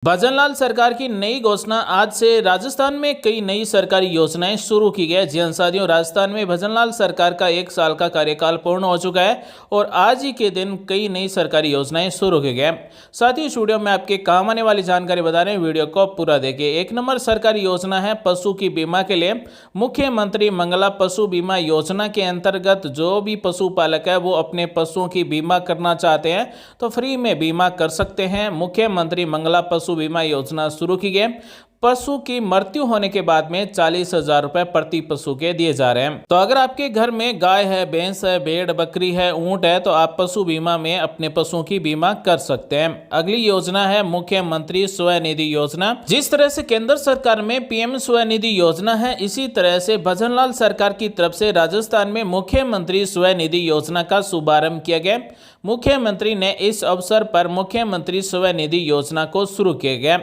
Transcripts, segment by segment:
भजनलाल सरकार की नई घोषणा। आज से राजस्थान में कई नई सरकारी योजनाएं शुरू की गई। जी हाँ साथियों, राजस्थान में भजनलाल सरकार का 1 साल का कार्यकाल पूर्ण हो चुका है और आज ही के दिन कई नई सरकारी योजनाएं शुरू की गई। साथियों, इस वीडियो में आपके काम आने वाली जानकारी बता रहे हैं, वीडियो को पूरा देखिए। 1 नंबर सरकारी योजना है पशु की बीमा के लिए। मुख्यमंत्री मंगला पशु बीमा योजना के अंतर्गत जो भी पशुपालक है वो अपने पशुओं की बीमा करना चाहते हैं तो फ्री में बीमा कर सकते हैं। मुख्यमंत्री मंगला पशु बीमा योजना शुरू की गई। पशु की मृत्यु होने के बाद में 40,000 रुपए प्रति पशु के दिए जा रहे हैं। तो अगर आपके घर में गाय है, भैंस है, भेड़ बकरी है, ऊंट है तो आप पशु बीमा में अपने पशुओं की बीमा कर सकते हैं। अगली योजना है मुख्यमंत्री स्वनिधि योजना। जिस तरह से केंद्र सरकार में पीएम स्वनिधि योजना है, इसी तरह से भजनलाल सरकार की तरफ से राजस्थान में मुख्यमंत्री स्वनिधि योजना का शुभारंभ किया गया। मुख्यमंत्री ने इस अवसर पर मुख्यमंत्री स्वनिधि योजना को शुरू किया गया।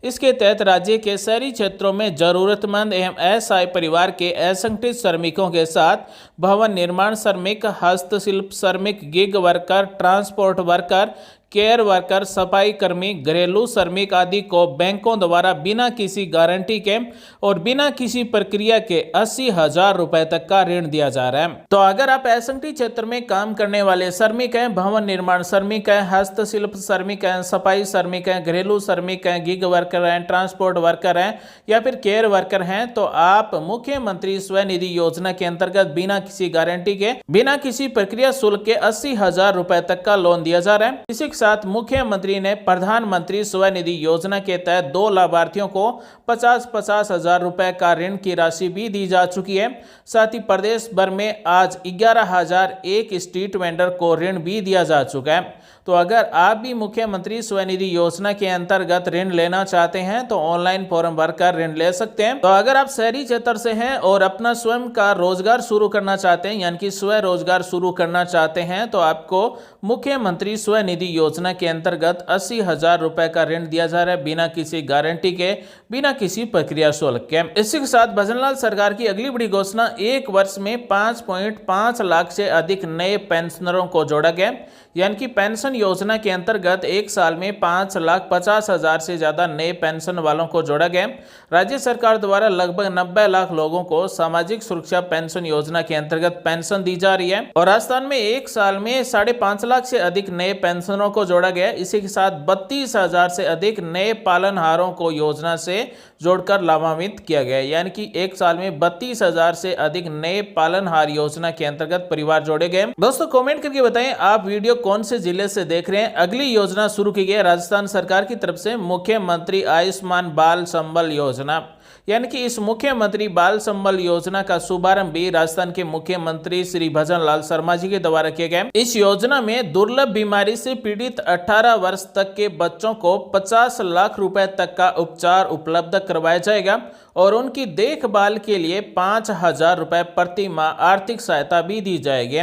इसके तहत राज्य के शहरी क्षेत्रों में जरूरतमंद एवं असहाय परिवार के असंगठित श्रमिकों के साथ भवन निर्माण श्रमिक, हस्तशिल्प श्रमिक, gig worker, transport worker, care worker, सफाई कर्मी, घरेलू श्रमिक आदि को बैंकों द्वारा बिना किसी गारंटी के और बिना किसी प्रक्रिया के 80,000 रुपए तक का ऋण दिया जा रहा है। तो अगर आप असंगठित क्षेत्र में काम करने वाले श्रमिक हैं, भवन निर्माण श्रमिक हैं, हस्तशिल्प श्रमिक हैं, सफाई श्रमिक हैं, घरेलू श्रमिक हैं, गिग वर्कर हैं, ट्रांसपोर्ट वर्कर हैं या फिर केयर वर्कर हैं तो आप मुख्यमंत्री स्वनिधि योजना के अंतर्गत बिना किसी गारंटी के, बिना किसी प्रक्रिया शुल्क के 80,000 रुपए तक का लोन दिया जा रहा है। इसी साथ मुख्यमंत्री ने प्रधानमंत्री स्वनिधि योजना के तहत 2 लाभार्थियों को 50-50 हजार रुपए का ऋण की राशि भी दी जा चुकी है। साथ ही प्रदेश भर में आज 11,001 स्ट्रीट वेंडर को ऋण भी दिया जा चुका है। तो अगर आप भी मुख्यमंत्री स्वनिधि योजना के अंतर्गत ऋण लेना चाहते हैं तो ऑनलाइन फॉर्म भरकर ऋण ले सकते हैं। तो अगर आप शहरी क्षेत्र से हैं और अपना स्वयं का रोजगार शुरू करना चाहते हैं यानी कि स्वरोजगार शुरू करना चाहते हैं तो आपको मुख्यमंत्री स्वनिधि योजना के अंतर्गत 80,000 रुपए का ऋण दिया जा रहा है बिना किसी गारंटी के, बिना किसी प्रक्रिया शुल्क के। इसी के साथ भजनलाल सरकार की अगली बड़ी घोषणा, 1 वर्ष में 5.5 लाख से अधिक नए पेंशनरों को जोड़ा गया। यानी कि पेंशन योजना के अंतर्गत 1 साल में 5,50,000 से ज्यादा नए पेंशन वालों को जोड़ा गया। राज्य सरकार द्वारा लगभग 90 लाख लोगों को सामाजिक सुरक्षा पेंशन योजना के अंतर्गत पेंशन दी जा रही है और राजस्थान में 1 साल में 5.5 लाख से अधिक नए पेंशनरों को जोड़ा गया। इसी के साथ 32,000 से अधिक नए पालनहारों को योजना से जोड़कर लाभान्वित किया गया। यानी कि 1 साल में 32,000 से अधिक नए पालनहार योजना के अंतर्गत परिवार जोड़े गए। दोस्तों कमेंट करके बताएं आप वीडियो कौन से जिले से देख रहे हैं। अगली योजना शुरू की गई राजस्थान सरकार की तरफ से मुख्यमंत्री आयुष्मान बाल संबल योजना। यानी कि इस मुख्यमंत्री बाल संबल योजना का शुभारंभ भी राजस्थान के मुख्यमंत्री श्री भजनलाल शर्मा जी के द्वारा किया गया। इस योजना में दुर्लभ बीमारी से पीड़ित 18 वर्ष तक के बच्चों को 50 लाख रुपए तक का उपचार उपलब्ध करवाया जाएगा और उनकी देखभाल के लिए 5,000 रुपए प्रति माह आर्थिक सहायता भी दी जाएगी।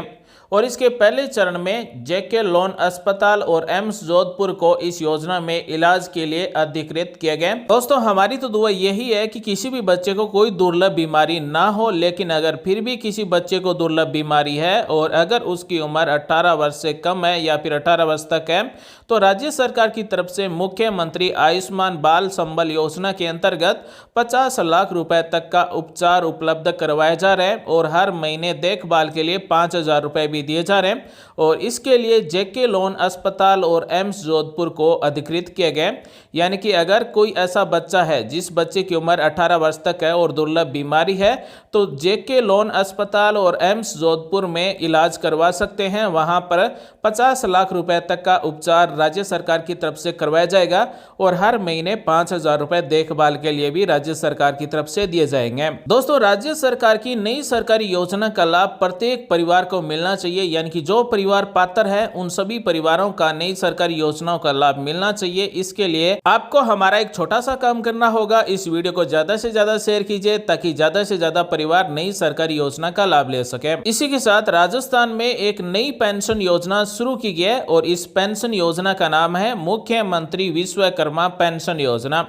और इसके पहले चरण में जेके लोन अस्पताल और एम्स जोधपुर को इस योजना में इलाज के लिए अधिकृत किया गया। दोस्तों हमारी तो दुआ यही है कि किसी भी बच्चे को कोई दुर्लभ बीमारी ना हो, लेकिन अगर फिर भी किसी बच्चे को दुर्लभ बीमारी है और अगर उसकी उम्र 18 वर्ष से कम है या फिर 18 वर्ष तक है तो राज्य सरकार की तरफ से मुख्यमंत्री आयुष्मान बाल संबल योजना के अंतर्गत 50 लाख रुपए तक का उपचार उपलब्ध करवाया जा रहा है और हर महीने देखभाल के लिए 5,000 रुपए भी दिए जा रहे हैं और इसके लिए जेके लोन अस्पताल और एम्स जोधपुर को अधिकृत किया गया। यानी कि अगर कोई ऐसा बच्चा है जिस बच्चे की उम्र 18 वर्ष तक है और दुर्लभ बीमारी है तो जेके लोन अस्पताल और एम्स जोधपुर में इलाज करवा सकते हैं। वहां पर 50 लाख रुपए तक का उपचार राज्य सरकार की तरफ से करवाया जाएगा और हर महीने 5,000 रुपए देखभाल के लिए भी राज्य सरकार की तरफ से दिए जाएंगे। दोस्तों राज्य सरकार की नई सरकारी योजना का लाभ प्रत्येक परिवार को मिलना चाहिए। यानी कि जो परिवार पात्र है उन सभी परिवारों का नई सरकारी योजनाओं का लाभ मिलना चाहिए। इसके लिए आपको हमारा एक छोटा सा काम करना होगा, इस वीडियो को ज्यादा से ज्यादा शेयर कीजिए ताकि ज्यादा से ज्यादा परिवार नई सरकारी योजना का लाभ ले सके। इसी के साथ राजस्थान में एक नई पेंशन योजना शुरू की गई है और इस पेंशन योजना का नाम है मुख्यमंत्री विश्वकर्मा पेंशन योजना।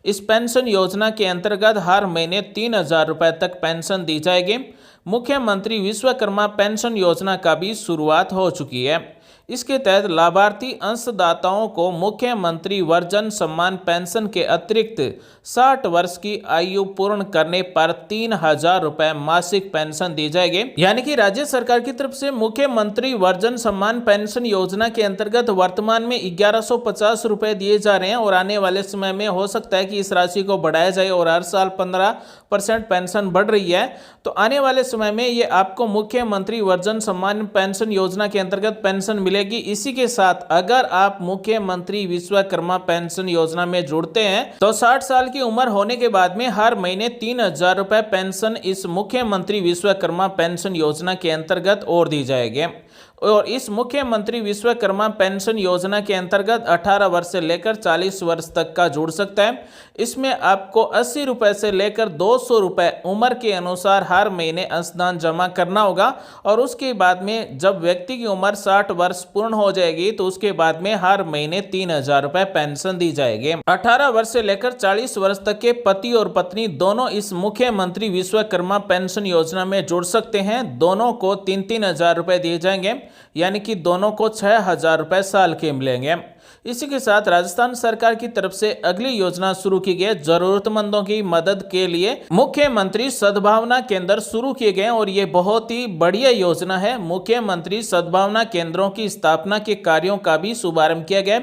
इस पेंशन योजना के अंतर्गत हर महीने 3,000 रुपए तक पेंशन दी जाएगी। मुख्यमंत्री विश्वकर्मा पेंशन योजना का भी शुरुआत हो चुकी है। इसके तहत लाभार्थी अंशदाताओं को मुख्यमंत्री वर्जन सम्मान पेंशन के अतिरिक्त 60 वर्ष की आयु पूर्ण करने पर 3,000 रुपए मासिक पेंशन दी जाएगी। यानी कि राज्य सरकार की तरफ से मुख्यमंत्री वर्जन सम्मान पेंशन योजना के अंतर्गत वर्तमान में 1150 रुपए दिए जा रहे हैं और आने वाले समय में हो सकता है कि इस राशि को बढ़ाया जाए और हर साल 15% पेंशन बढ़ रही है। तो आने वाले समय में ये आपको मुख्यमंत्री वर्जन सम्मान पेंशन योजना के अंतर्गत पेंशन मिलेगी। इसी के साथ अगर आप मुख्यमंत्री विश्वकर्मा पेंशन योजना में जुड़ते हैं तो 60 साल की उम्र होने के बाद में हर महीने 3,000 रुपए पेंशन इस मुख्यमंत्री विश्वकर्मा पेंशन योजना के अंतर्गत और दी जाएगी। और इस मुख्यमंत्री विश्वकर्मा पेंशन योजना के अंतर्गत 18 वर्ष से लेकर 40 वर्ष तक का जुड़ सकता है। इसमें आपको 80 रुपए से लेकर 200 रुपए उम्र के अनुसार हर महीने अंशदान जमा करना होगा और उसके बाद में जब व्यक्ति की उम्र 60 वर्ष पूर्ण हो जाएगी तो उसके बाद में हर महीने 3,000 रुपए पेंशन दी जाएगी। 18 वर्ष से लेकर 40 वर्ष तक के पति और पत्नी दोनों इस मुख्यमंत्री विश्वकर्मा पेंशन योजना में जुड़ सकते हैं। दोनों को 3,000 रुपए दिए जाएंगे, यानी कि दोनों को 6,000 रुपए साल के मिलेंगे। इसी के साथ राजस्थान सरकार की तरफ से अगली योजना शुरू की गई। जरूरतमंदों की मदद के लिए मुख्यमंत्री सद्भावना केंद्र शुरू किए गए और ये बहुत ही बढ़िया योजना है। मुख्यमंत्री सद्भावना केंद्रों की स्थापना के कार्यों का भी शुभारंभ किया गया।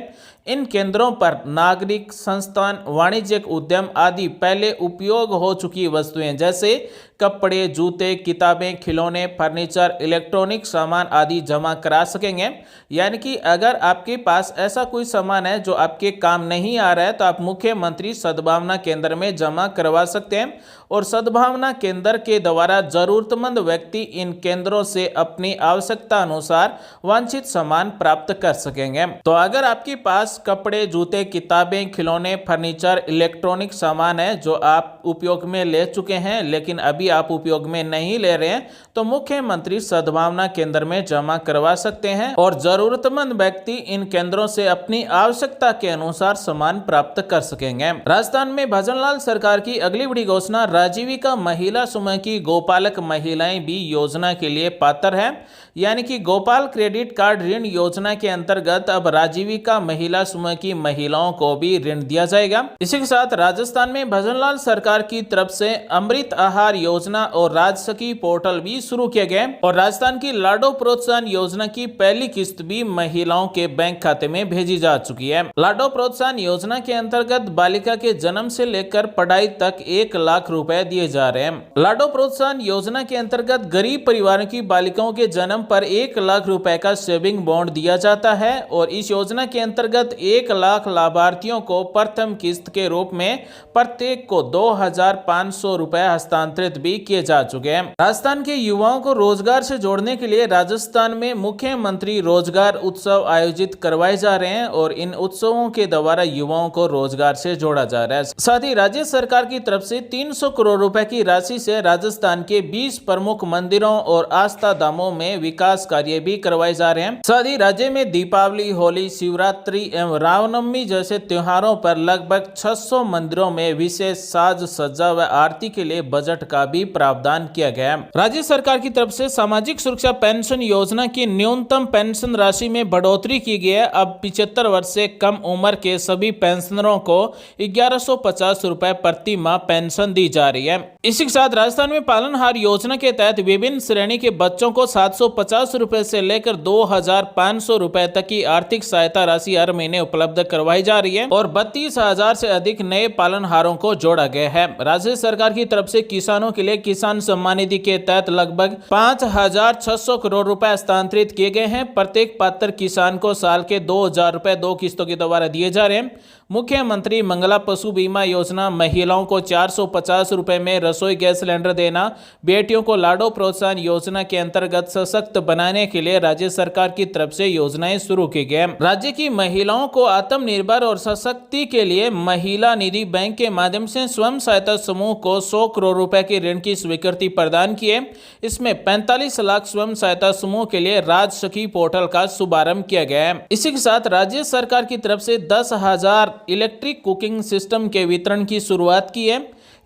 इन केंद्रों पर नागरिक, संस्थान, वाणिज्यिक उद्यम आदि पहले उपयोग हो चुकी वस्तुएं जैसे कपड़े, जूते, किताबें, खिलौने, फर्नीचर, इलेक्ट्रॉनिक सामान आदि जमा करा सकेंगे। यानी कि अगर आपके पास ऐसा कोई सामान है जो आपके काम नहीं आ रहा है तो आप मुख्यमंत्री सद्भावना केंद्र में जमा करवा सकते हैं और सद्भावना केंद्र के द्वारा जरूरतमंद व्यक्ति इन केंद्रों से अपनी आवश्यकता अनुसार वांछित सामान प्राप्त कर सकेंगे। तो अगर आपके पास कपड़े, जूते, किताबें, खिलौने, फर्नीचर, इलेक्ट्रॉनिक सामान है जो आप उपयोग में ले चुके हैं लेकिन अभी आप उपयोग में नहीं ले रहे हैं तो मुख्यमंत्री सद्भावना केंद्र में जमा करवा सकते हैं और जरूरतमंद व्यक्ति इन केंद्रों से अपनी आवश्यकता के अनुसार सामान प्राप्त कर सकेंगे। राजस्थान में भजनलाल सरकार की अगली बड़ी घोषणा, राजीविका महिला समूह की गोपालक महिलाएं भी योजना के लिए पात्र है। यानी कि गोपाल क्रेडिट कार्ड ऋण योजना के अंतर्गत अब राजीविका महिला समूह की महिलाओं को भी ऋण दिया जाएगा। इसी के साथ राजस्थान में भजनलाल सरकार की तरफ से अमृत आहार योजना और राजसखी पोर्टल भी शुरू किए गए और राजस्थान की लाडो प्रोत्साहन योजना की पहली किस्त भी महिलाओं के बैंक खाते में भेजी जा चुकी है। लाडो प्रोत्साहन योजना के अंतर्गत बालिका के जन्म से लेकर पढ़ाई तक 1 लाख रुपए दिए जा रहे हैं। लाडो प्रोत्साहन योजना के अंतर्गत गरीब परिवारों की बालिकाओं के जन्म पर 1 लाख रुपए का सेविंग बॉन्ड दिया जाता है और इस योजना के अंतर्गत 1 लाख लाभार्थियों को प्रथम किस्त के रूप में प्रत्येक को 2,500 रुपए हस्तांतरित भी किए जा चुके हैं। राजस्थान के युवाओं को रोजगार से जोड़ने के लिए राजस्थान में मुख्यमंत्री रोजगार उत्सव आयोजित करवाए जा रहे हैं और इन उत्सवों के द्वारा युवाओं को रोजगार से जोड़ा जा रहा है। साथ ही राज्य सरकार की तरफ से 300 करोड़ रुपए की राशि से राजस्थान के 20 प्रमुख मंदिरों और आस्था धामों में विकास कार्य भी करवाए जा रहे हैं। साथ ही राज्य में दीपावली, होली, शिवरात्रि एवं रामनवमी जैसे त्योहारों पर लगभग 600 मंदिरों में विशेष साज सज्जा व आरती के लिए बजट का भी प्रावधान किया गया है। राज्य सरकार की तरफ से सामाजिक सुरक्षा पेंशन योजना की न्यूनतम पेंशन राशि में बढ़ोतरी की गई है। अब 75 वर्ष से कम उम्र के सभी पेंशनरों को 1150 रुपए प्रति माह पेंशन दी जा रही है। इसी के साथ राजस्थान में पालनहार योजना के तहत विभिन्न श्रेणी के बच्चों को 750 रुपए से लेकर 2,500 रुपए तक की आर्थिक सहायता राशि हर महीने उपलब्ध करवाई जा रही है और 32,000 से अधिक नए पालनहारों को जोड़ा गया है। राज्य सरकार की तरफ से किसानों के लिए किसान सम्मान निधि के तहत लगभग 5,600 करोड़ रुपए हस्तांतरित किए गए हैं। प्रत्येक पात्र किसान को साल के 2,000 रुपए 2 किस्तों के द्वारा दिए जा रहे हैं। मुख्यमंत्री मंगला पशु बीमा योजना, महिलाओं को 450 रुपए में रसोई गैस सिलेंडर देना, बेटियों को लाडो प्रोत्साहन योजना के अंतर्गत सशक्त बनाने के लिए राज्य सरकार की तरफ से योजनाएं शुरू की गई। राज्य की महिलाओं को आत्मनिर्भर और सशक्ति के लिए महिला निधि बैंक के माध्यम से स्वयं सहायता समूह को 100 करोड़ रुपए की ऋण की स्वीकृति प्रदान की है। इसमें 45 लाख स्वयं सहायता समूह के लिए राजसखी पोर्टल का शुभारंभ किया गया है। इसी के साथ राज्य सरकार की तरफ से 10,000 इलेक्ट्रिक कुकिंग सिस्टम के वितरण की शुरुआत की है।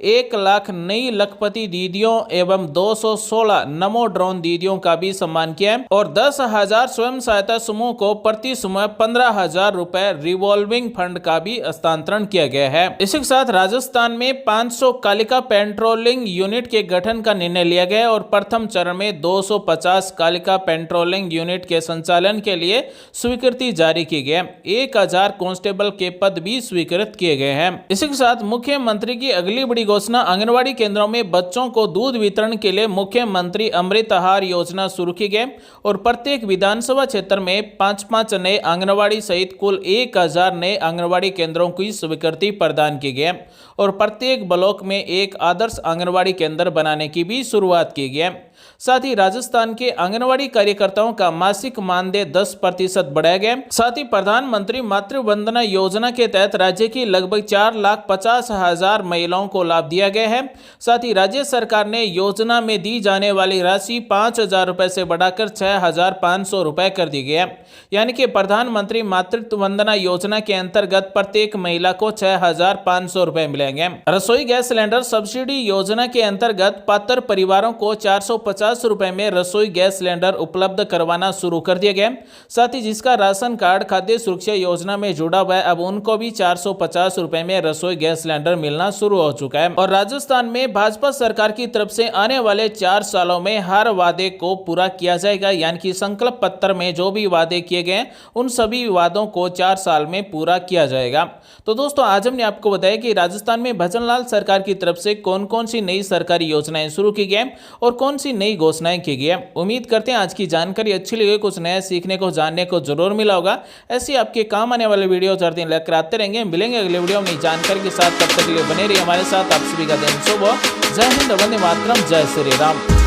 1 लाख नई लखपति दीदियों एवं 216 नमो ड्रोन दीदियों का भी सम्मान किया है और 10,000 स्वयं सहायता समूह को प्रति समूह 15,000 रुपए रिवॉल्विंग फंड का भी हस्तांतरण किया गया है। इसी के साथ राजस्थान में 500 कालिका पेट्रोलिंग यूनिट के गठन का निर्णय लिया गया और प्रथम चरण में 250 कालिका पेट्रोलिंग यूनिट के संचालन के लिए स्वीकृति जारी की गई। 1000 कांस्टेबल के पद भी स्वीकृत किए गए हैं। इसी के साथ मुख्यमंत्री की अगली बड़ी घोषणा, आंगनबाड़ी केंद्रों में बच्चों को दूध वितरण के लिए मुख्यमंत्री अमृत आहार योजना शुरू की गई और प्रत्येक विधानसभा क्षेत्र में 5-5 नए आंगनबाड़ी सहित कुल 1000 नए आंगनबाड़ी केंद्रों की स्वीकृति प्रदान की गई और प्रत्येक ब्लॉक में एक आदर्श आंगनबाड़ी केंद्र बनाने की भी शुरुआत की गई। साथ ही राजस्थान के आंगनबाड़ी कार्यकर्ताओं का मासिक मानदेय 10% बढ़ाया गया। साथ ही प्रधानमंत्री मातृ वंदना योजना के तहत राज्य की लगभग 4,50,000 महिलाओं को लाभ दिया गया है। साथ ही राज्य सरकार ने योजना में दी जाने वाली राशि 5,000 रुपए से बढ़ाकर 6,500 रुपए कर दी गई है। यानी कि प्रधानमंत्री मातृत्व वंदना योजना के अंतर्गत प्रत्येक महिला को 6,500 रुपए मिलेंगे। रसोई गैस सिलेंडर सब्सिडी योजना के अंतर्गत पात्र परिवारों को 450 रुपए में रसोई गैस सिलेंडर उपलब्ध करवाना शुरू कर दिया गया। साथ ही जिसका राशन कार्ड खाद्य सुरक्षा योजना में जुड़ा हुआ है, अब उनको भी 450 रुपए में रसोई गैस सिलेंडर मिलना शुरू हो चुका है। और राजस्थान में भाजपा सरकार की तरफ से आने वाले 4 सालों में हर वादे को पूरा किया जाएगा, यानी कि संकल्प पत्र में जो भी वादे किए गए उन सभी वादों को 4 साल में पूरा किया जाएगा। तो दोस्तों, आज हमने आपको बताया कि राजस्थान में भजनलाल सरकार की तरफ से कौन कौन सी नई सरकारी योजनाएं शुरू की गई और कौन सी नई घोषणाएं की गई। उम्मीद करते हैं आज की जानकारी अच्छी लगी, कुछ नया सीखने को जानने को जरूर मिला होगा। ऐसी आपके काम आने वाले वीडियो हर दिन लेकर आते रहेंगे। मिलेंगे अगले वीडियो में नई जानकारी के साथ, तब तक के लिए बने रहिए हमारे साथ। आप सभी का दिन शुभ हो। जय हिंद, वंदे मातरम, जय श्री राम।